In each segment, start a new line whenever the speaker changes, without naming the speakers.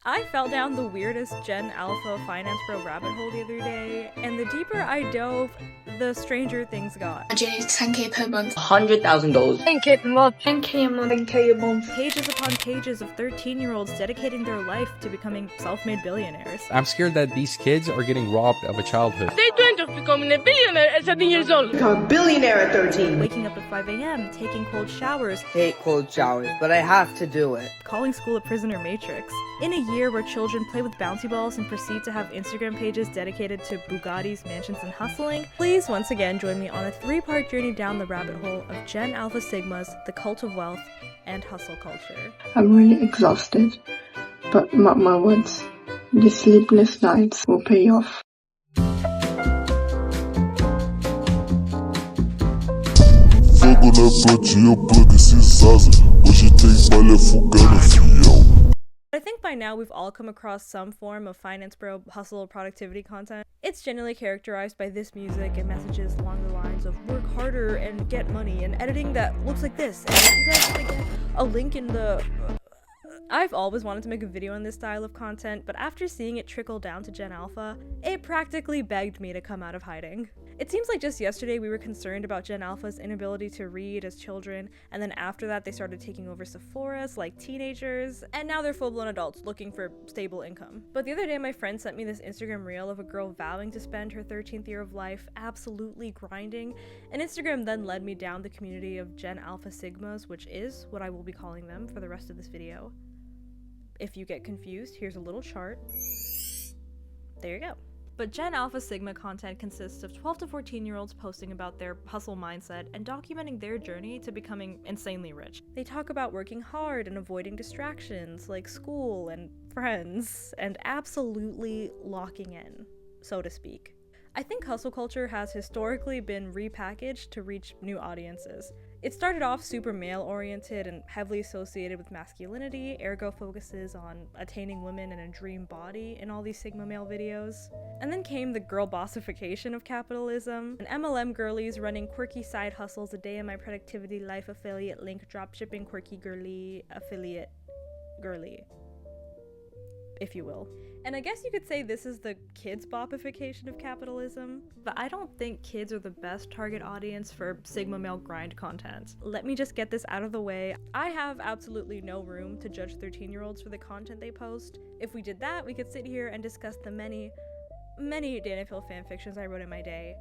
I fell down the weirdest Gen Alpha Finance Bro rabbit hole the other day, and the deeper I dove, the stranger things got.
Jenny's 10K per month.
$100,000.
10K per month.
10K a month. 10K a month.
Pages upon pages of 13-year-olds dedicating their life to becoming self-made billionaires.
I'm scared that these kids are getting robbed of a childhood.
They dreamt of becoming a billionaire at 7 years old.
Become a billionaire at 13.
Waking up at 5 a.m., taking cold showers.
Hate cold showers, but I have to do it.
Calling school a prison or matrix. In a year where children play with bouncy balls and proceed to have Instagram pages dedicated to Bugattis, mansions, and hustling, please once again join me on a 3-part journey down the rabbit hole of Gen Alpha Sigma's The Cult of Wealth and Hustle Culture.
I'm really exhausted, but mark my words, the sleepless nights will pay off.
Fogo na pratinha, plug se zaza. Hoje tem malha fugando, fiel.
I think by now we've all come across some form of finance bro hustle productivity content. It's generally characterized by this music and messages along the lines of work harder and get money and editing that looks like this. And you guys can get a link in the... I've always wanted to make a video on this style of content, but after seeing it trickle down to Gen Alpha, it practically begged me to come out of hiding. It seems like just yesterday we were concerned about Gen Alpha's inability to read as children, and then after that they started taking over Sephora's like teenagers, and now they're full-blown adults looking for stable income. But the other day my friend sent me this Instagram reel of a girl vowing to spend her 13th year of life absolutely grinding, and Instagram then led me down the community of Gen Alpha Sigmas, which is what I will be calling them for the rest of this video. If you get confused, here's a little chart. There you go. But Gen Alpha Sigma content consists of 12 to 14-year-olds posting about their hustle mindset and documenting their journey to becoming insanely rich. They talk about working hard and avoiding distractions like school and friends, and absolutely locking in, so to speak. I think hustle culture has historically been repackaged to reach new audiences. It started off super male-oriented and heavily associated with masculinity, ergo focuses on attaining women in a dream body in all these Sigma male videos. And then came the girl bossification of capitalism, and MLM girlies running quirky side hustles, a day in my productivity life affiliate link dropshipping quirky girly affiliate girly, if you will. And I guess you could say this is the kids' bopification of capitalism, but I don't think kids are the best target audience for Sigma male grind content. Let me just get this out of the way. I have absolutely no room to judge 13-year-olds for the content they post. If we did that, we could sit here and discuss the many Dana Phil fanfictions I wrote in my day.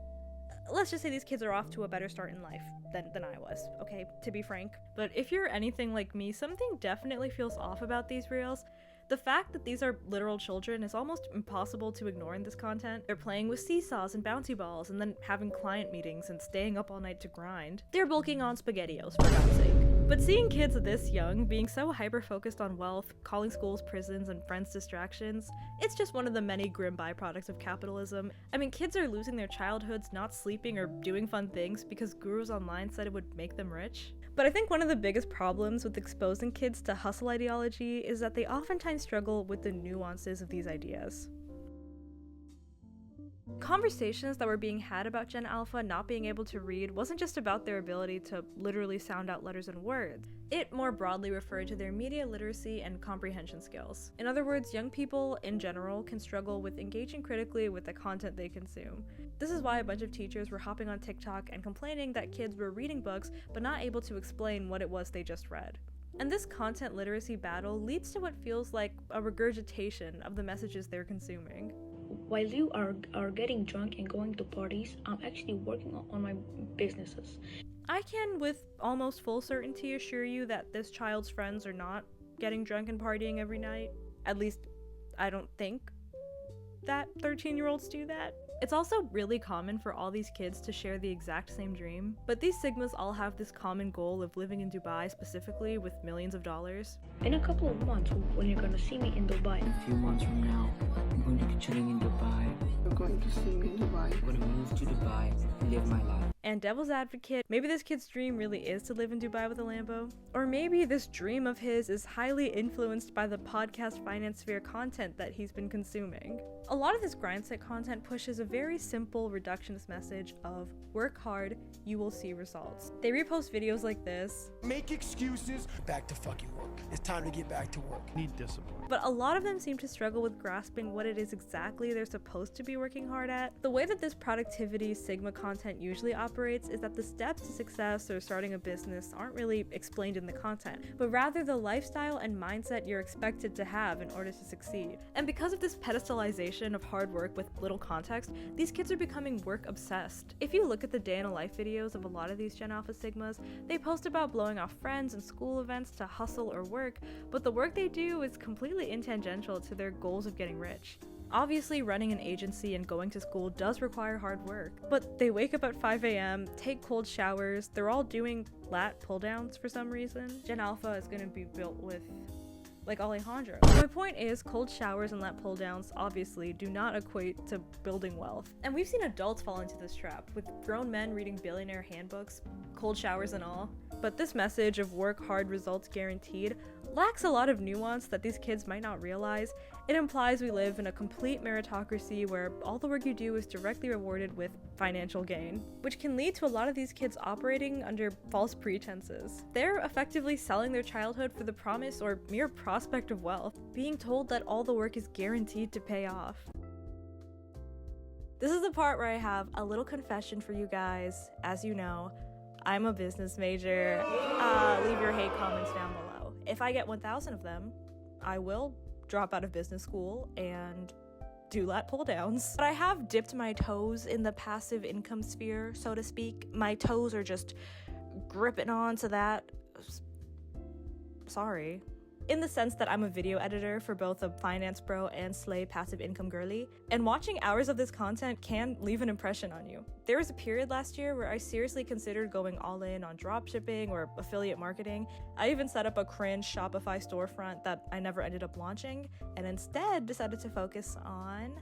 Let's just say these kids are off to a better start in life than I was, okay, to be frank. But if you're anything like me, something definitely feels off about these reels. The fact that these are literal children is almost impossible to ignore in this content. They're playing with seesaws and bouncy balls and then having client meetings and staying up all night to grind. They're bulking on SpaghettiOs, for God's sake. But seeing kids this young being so hyper-focused on wealth, calling schools prisons, and friends distractions, it's just one of the many grim byproducts of capitalism. I mean, kids are losing their childhoods not sleeping or doing fun things because gurus online said it would make them rich. But I think one of the biggest problems with exposing kids to hustle ideology is that they oftentimes struggle with the nuances of these ideas. Conversations that were being had about Gen Alpha not being able to read wasn't just about their ability to literally sound out letters and words. It more broadly referred to their media literacy and comprehension skills. In other words, young people in general can struggle with engaging critically with the content they consume. This is why a bunch of teachers were hopping on TikTok and complaining that kids were reading books but not able to explain what it was they just read. And this content literacy battle leads to what feels like a regurgitation of the messages they're consuming.
While you are getting drunk and going to parties, I'm actually working on my businesses.
I can with almost full certainty assure you that this child's friends are not getting drunk and partying every night. At least, I don't think that 13-year-olds do that. It's also really common for all these kids to share the exact same dream, but these Sigmas all have this common goal of living in Dubai specifically with millions of dollars.
In a couple of months, when you're gonna see me in Dubai.
A few months from now, I'm going to be chilling in Dubai.
You're going to see me in Dubai.
I'm going to move to Dubai and live my life.
And devil's advocate, maybe this kid's dream really is to live in Dubai with a Lambo. Or maybe this dream of his is highly influenced by the podcast Finance Sphere content that he's been consuming. A lot of this grindset content pushes a very simple reductionist message of work hard, you will see results. They repost videos like this.
Make excuses. Back to fucking work. It's time to get back to work.
Need discipline.
But a lot of them seem to struggle with grasping what it is exactly they're supposed to be working hard at. The way that this productivity Sigma content usually operates is that the steps to success or starting a business aren't really explained in the content, but rather the lifestyle and mindset you're expected to have in order to succeed. And because of this pedestalization of hard work with little context, these kids are becoming work obsessed. If you look at the day in a life videos of a lot of these Gen Alpha Sigmas, they post about blowing off friends and school events to hustle or work, but the work they do is completely intangential to their goals of getting rich. Obviously, running an agency and going to school does require hard work, but they wake up at 5 a.m., take cold showers, they're all doing lat pull-downs for some reason. Gen Alpha is going to be built with like Alejandro. My point is, cold showers and lat pull-downs obviously do not equate to building wealth. And we've seen adults fall into this trap, with grown men reading billionaire handbooks, cold showers and all. But this message of work hard, results guaranteed lacks a lot of nuance that these kids might not realize. It implies we live in a complete meritocracy where all the work you do is directly rewarded with financial gain, which can lead to a lot of these kids operating under false pretenses. They're effectively selling their childhood for the promise or mere prospect of wealth, being told that all the work is guaranteed to pay off. This is the part where I have a little confession for you guys. As you know, I'm a business major. Leave your hate comments down below. If I get 1,000 of them, I will drop out of business school and do lat pull downs. But I have dipped my toes in the passive income sphere, so to speak. My toes are just gripping onto that. Sorry. In the sense that I'm a video editor for both a Finance Bro and Slay passive income girly, and watching hours of this content can leave an impression on you. There was a period last year where I seriously considered going all in on dropshipping or affiliate marketing. I even set up a cringe Shopify storefront that I never ended up launching, and instead decided to focus on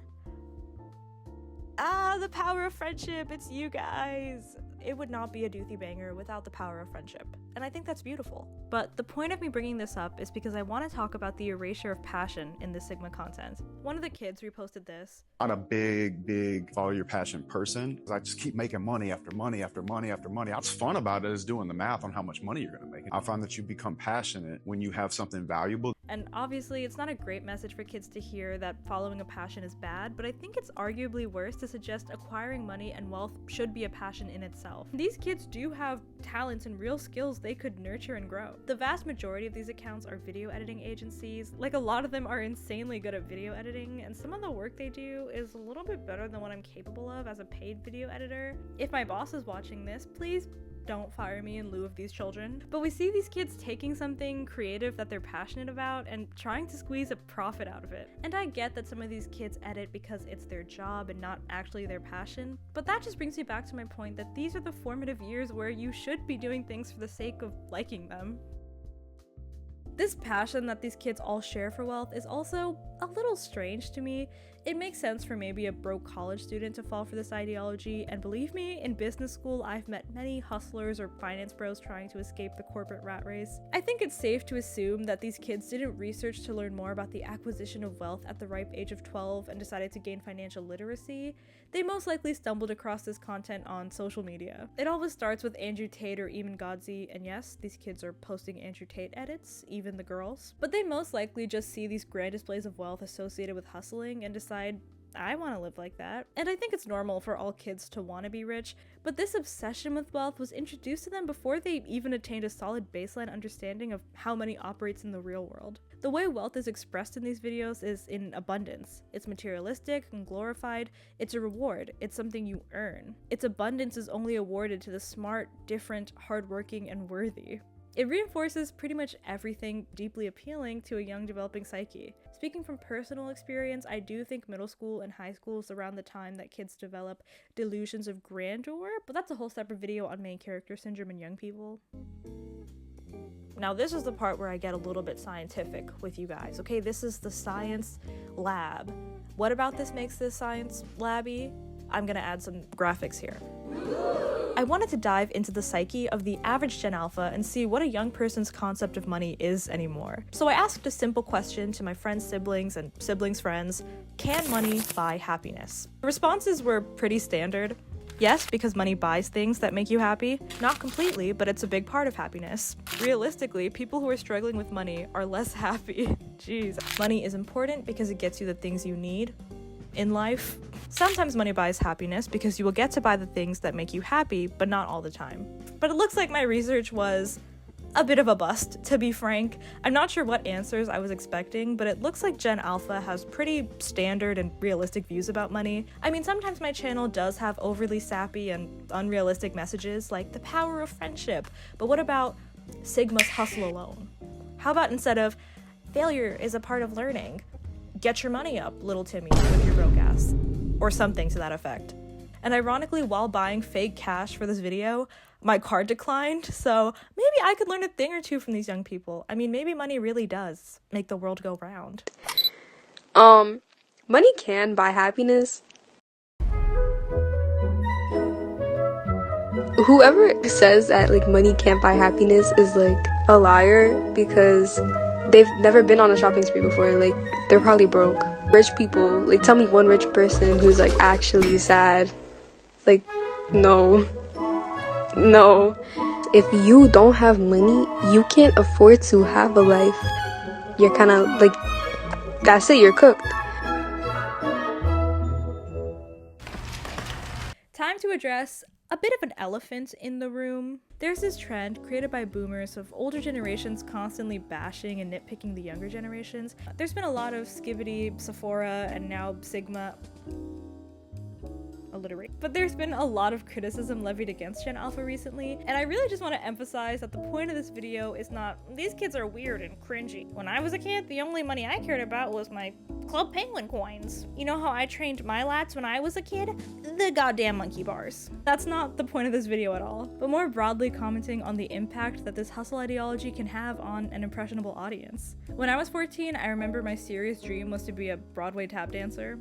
the power of friendship. It's you guys. It would not be a Doothy Banger without the power of friendship, and I think that's beautiful. But the point of me bringing this up is because I want to talk about the erasure of passion in this Sigma content. One of the kids reposted this.
I'm not a big follow your passion person. I just keep making money after money after money after money. What's fun about it is doing the math on how much money you're going to make. I find that you become passionate when you have something valuable.
And obviously, it's not a great message for kids to hear that following a passion is bad, but I think it's arguably worse to suggest acquiring money and wealth should be a passion in itself. These kids do have talents and real skills they could nurture and grow. The vast majority of these accounts are video editing agencies. Like, a lot of them are insanely good at video editing, and some of the work they do is a little bit better than what I'm capable of as a paid video editor. If my boss is watching this, please don't fire me in lieu of these children. But we see these kids taking something creative that they're passionate about and trying to squeeze a profit out of it. And I get that some of these kids edit because it's their job and not actually their passion, but that just brings me back to my point that these are the formative years where you should be doing things for the sake of liking them. This passion that these kids all share for wealth is also a little strange to me. It makes sense for maybe a broke college student to fall for this ideology, and believe me, in business school I've met many hustlers or finance bros trying to escape the corporate rat race. I think it's safe to assume that these kids didn't research to learn more about the acquisition of wealth at the ripe age of 12 and decided to gain financial literacy. They most likely stumbled across this content on social media. It always starts with Andrew Tate or Eamon Godsey, and yes, these kids are posting Andrew Tate edits, even the girls. But they most likely just see these grand displays of wealth associated with hustling and decide, I want to live like that. And I think it's normal for all kids to want to be rich, but this obsession with wealth was introduced to them before they even attained a solid baseline understanding of how money operates in the real world. The way wealth is expressed in these videos is in abundance. It's materialistic and glorified. It's a reward. It's something you earn. Its abundance is only awarded to the smart, different, hardworking, and worthy. It reinforces pretty much everything deeply appealing to a young developing psyche. Speaking from personal experience, I do think middle school and high school is around the time that kids develop delusions of grandeur, but that's a whole separate video on main character syndrome in young people. Now this is the part where I get a little bit scientific with you guys, okay? This is the science lab. What about this makes this science labby? I'm gonna add some graphics here. I wanted to dive into the psyche of the average Gen Alpha and see what a young person's concept of money is anymore. So I asked a simple question to my friends' siblings and siblings' friends: can money buy happiness? The responses were pretty standard. Yes, because money buys things that make you happy. Not completely, but it's a big part of happiness. Realistically, people who are struggling with money are less happy. Jeez. Money is important because it gets you the things you need in life. Sometimes money buys happiness because you will get to buy the things that make you happy, but not all the time. But it looks like my research was a bit of a bust, to be frank. I'm not sure what answers I was expecting, but it looks like Gen Alpha has pretty standard and realistic views about money. I mean, sometimes my channel does have overly sappy and unrealistic messages like the power of friendship, but what about Sigma's hustle alone? How about instead of failure is a part of learning, get your money up, little Timmy, with your broke ass, or something to that effect. And ironically, while buying fake cash for this video, my card declined, so maybe I could learn a thing or two from these young people. I mean, maybe money really does make the world go round.
Money can buy happiness. Whoever says that, like, money can't buy happiness is, like, a liar, because they've never been on a shopping spree before. Like, they're probably broke. Rich people, like, tell me one rich person who's, like, actually sad. Like, no. If you don't have money, you can't afford to have a life. You're kind of like, that's it, you're cooked.
Time to address a bit of an elephant in the room. There's this trend created by boomers of older generations constantly bashing and nitpicking the younger generations. There's been a lot of Skibidi, Sephora, and now Sigma. Alliterate. But there's been a lot of criticism levied against Gen Alpha recently, and I really just want to emphasize that the point of this video is not, these kids are weird and cringy. When I was a kid, the only money I cared about was my Club Penguin coins. You know how I trained my lats when I was a kid? The goddamn monkey bars. That's not the point of this video at all, but more broadly commenting on the impact that this hustle ideology can have on an impressionable audience. When I was 14, I remember my serious dream was to be a Broadway tap dancer.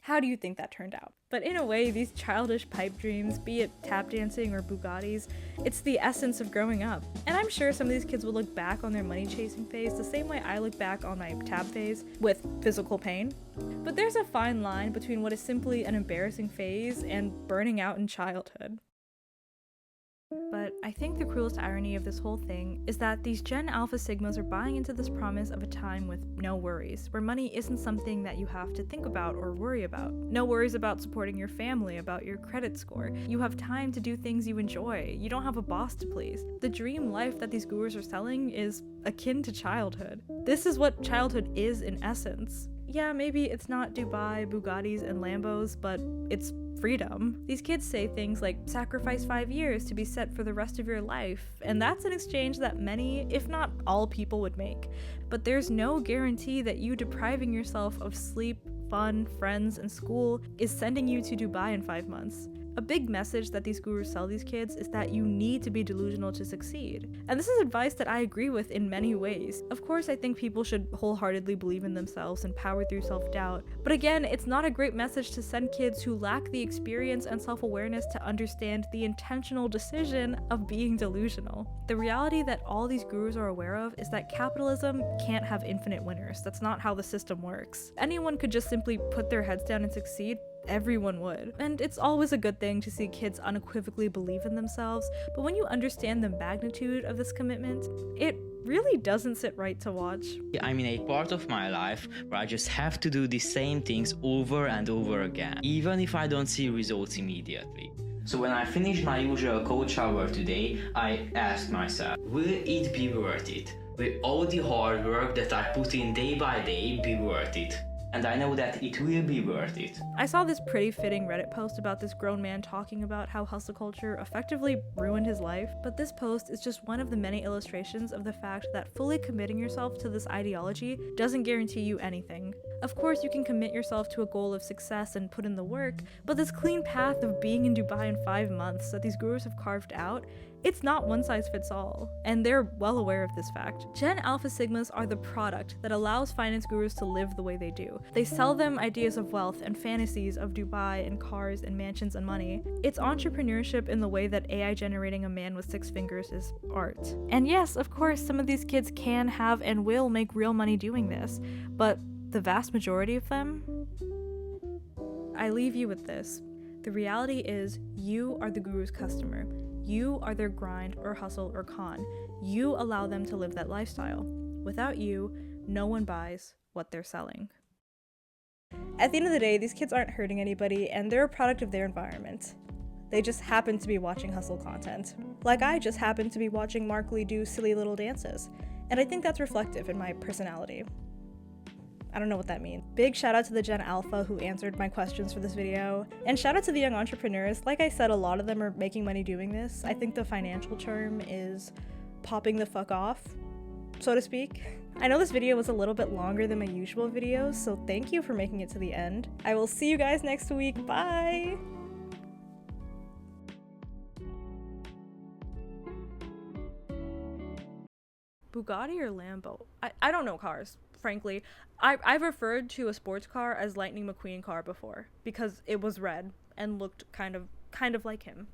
How do you think that turned out? But in a way, these childish pipe dreams, be it tap dancing or Bugattis, it's the essence of growing up. And I'm sure some of these kids will look back on their money chasing phase the same way I look back on my tap phase, with physical pain. But there's a fine line between what is simply an embarrassing phase and burning out in childhood. But I think the cruelest irony of this whole thing is that these Gen Alpha Sigmas are buying into this promise of a time with no worries, where money isn't something that you have to think about or worry about. No worries about supporting your family, about your credit score. You have time to do things you enjoy. You don't have a boss to please. The dream life that these gurus are selling is akin to childhood. This is what childhood is in essence. Yeah, maybe it's not Dubai, Bugattis, and Lambos, but it's freedom. These kids say things like, sacrifice 5 years to be set for the rest of your life, and that's an exchange that many, if not all people would make. But there's no guarantee that you depriving yourself of sleep, fun, friends, and school is sending you to Dubai in 5 months. A big message that these gurus sell these kids is that you need to be delusional to succeed. And this is advice that I agree with in many ways. Of course, I think people should wholeheartedly believe in themselves and power through self-doubt. But again, it's not a great message to send kids who lack the experience and self-awareness to understand the intentional decision of being delusional. The reality that all these gurus are aware of is that capitalism can't have infinite winners. That's not how the system works. Anyone could just simply put their heads down and succeed. Everyone would. And it's always a good thing to see kids unequivocally believe in themselves, but when you understand the magnitude of this commitment, it really doesn't sit right to watch.
I'm in a part of my life where I just have to do the same things over and over again, even if I don't see results immediately. So when I finish my usual cold shower today, I ask myself, will it be worth it? Will all the hard work that I put in day by day be worth it? And I know that it will be worth it.
I saw this pretty fitting Reddit post about this grown man talking about how hustle culture effectively ruined his life, but this post is just one of the many illustrations of the fact that fully committing yourself to this ideology doesn't guarantee you anything. Of course, you can commit yourself to a goal of success and put in the work, but this clean path of being in Dubai in 5 months that these gurus have carved out, It's not one size fits all, and they're well aware of this fact. Gen Alpha Sigmas are the product that allows finance gurus to live the way they do. They sell them ideas of wealth and fantasies of Dubai and cars and mansions and money. It's entrepreneurship in the way that AI generating a man with 6 fingers is art. And yes, of course, some of these kids can have and will make real money doing this, but the vast majority of them? I leave you with this. The reality is, you are the guru's customer. You are their grind or hustle or con. You allow them to live that lifestyle. Without you, no one buys what they're selling. At the end of the day, these kids aren't hurting anybody, and they're a product of their environment. They just happen to be watching hustle content. Like I just happen to be watching Mark Lee do silly little dances. And I think that's reflective in my personality. I don't know what that means. Big shout out to the Gen Alpha who answered my questions for this video. And shout out to the young entrepreneurs. Like I said, a lot of them are making money doing this. I think the financial term is popping the fuck off, so to speak. I know this video was a little bit longer than my usual videos, so thank you for making it to the end. I will see you guys next week. Bye! Bugatti or Lambo? I don't know cars, frankly. I've referred to a sports car as Lightning McQueen car before because it was red and looked kind of like him.